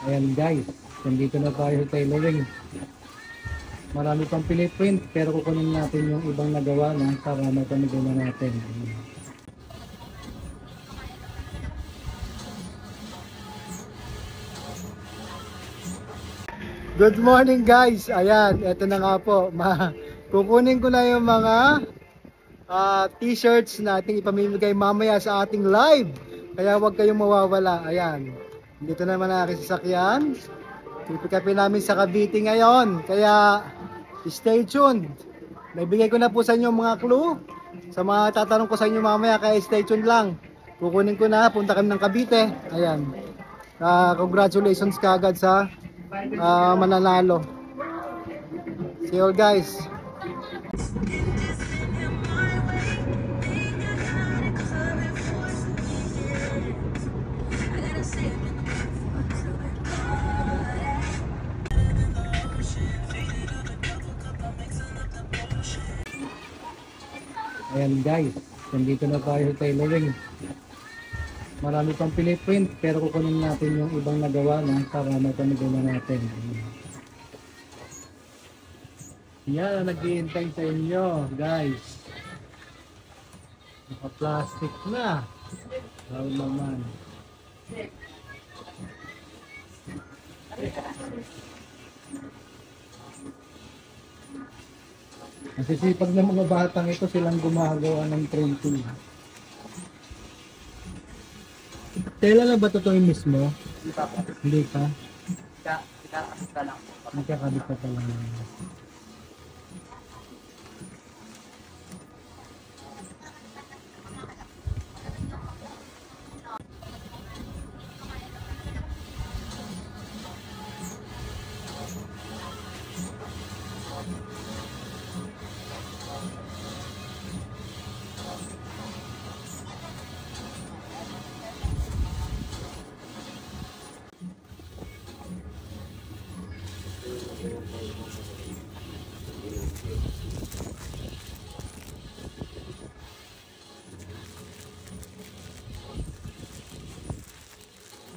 Ayan guys, nandito na tayo sa tailoring. Marami pang piniprint pero kukunin natin yung ibang nagawa na para mapamigay na natin. Good morning guys! Ayan, eto na nga po. Kukunin ko na yung mga t-shirts na ating ipamimigay mamaya sa ating live. Kaya huwag kayong mawawala. Ayan, dito naman ang aking sasakyan. Pipikapin namin sa Cavite ngayon. Kaya stay tuned. Naibigay ko na po sa inyo mga clue. Sa mga tatanong ko sa inyo mamaya, kaya stay tuned lang. Kukunin ko na, punta kami ng Cavite. Ayan. Congratulations kagad sa mananalo. See you all guys. Ayan guys, nandito na tayo sa tailoring. Marami pang piniprint pero kukunin natin yung ibang nagawa na para mapamigay na natin. Yan, nag-iintay sa inyo guys. Naka-plastic na. Wow naman. Nasisipag ng mga batang ito silang gumagawa ng printing. Tela na ba ito mismo? Hindi pa. Nagkakabit pa lang.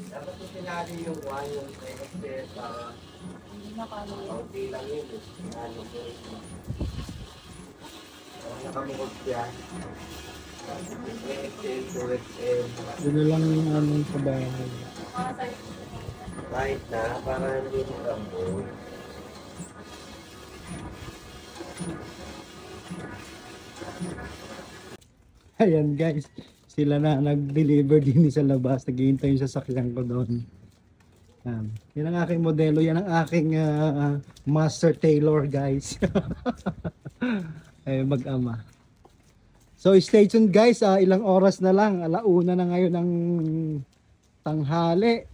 Dapat ito sinali yung one, yung extend para okay lang yun. Ano po ito. Nakamukot yan. Extend to extend. Yun lang yung aming sa bahay. Kahit na, para hindi mo rambo. Ayan guys, sila na nag-deliver din sa labas. Naghihintay yung sasakyan ko doon. Yan ang aking modelo, yan ang aking master tailor guys. Ay mag-ama. So stay tuned guys, ilang oras na lang, alauna na ngayon ng tanghali.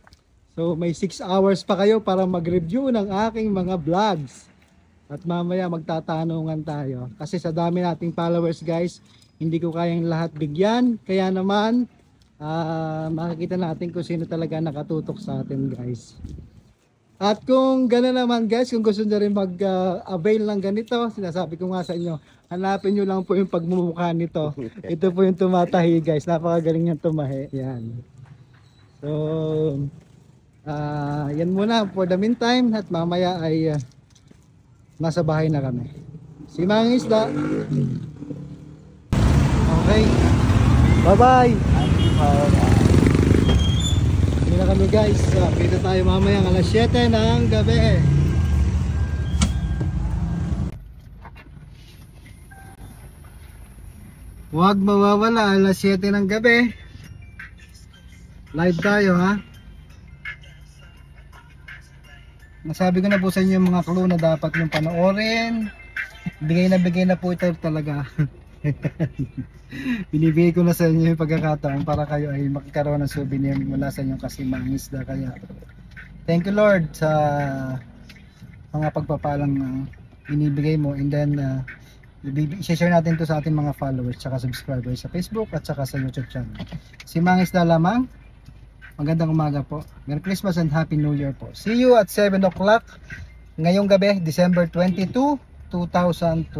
So may 6 hours pa kayo para mag-review ng aking mga vlogs. At mamaya magtatanungan tayo. Kasi sa dami nating followers guys, hindi ko kayang lahat bigyan. Kaya naman, makikita natin kung sino talaga nakatutok sa atin guys. At kung gano'n naman guys, kung gusto nyo rin mag-avail ng ganito, sinasabi ko nga sa inyo, hanapin nyo lang po yung pagmumukha nito. Ito po yung tumatahi guys, napakagaling niyang tumahi. Yan. So, yan muna for the meantime at mamaya ay nasa bahay na kami. Si Mang Isda. Okay. Bye-bye. Hindi na kami guys. Kita tayo mamaya ng alas 7 ng gabi. Huwag mawawala alas 7 ng gabi. Live tayo ha. Nasabi ko na po sa inyo yung mga clue na dapat yung panoorin. Bigay na po ito talaga. Binibigay ko na sa inyo yung pagkakataon para kayo ay makakaroon ng souvenir mula sa inyong Kasimang Isda. Kaya thank you Lord sa mga pagpapalang binibigay mo, and then i-share natin to sa ating mga followers tsaka subscribers sa Facebook at saka sa YouTube channel. Simang Isda lamang. Magandang umaga po. Merry Christmas and Happy New Year po. See you at 7 o'clock ngayong gabi, December 22, 2024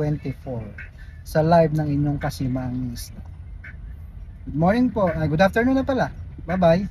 sa live ng inyong Kasimang Isda. Good morning po. Good afternoon na pala. Bye bye.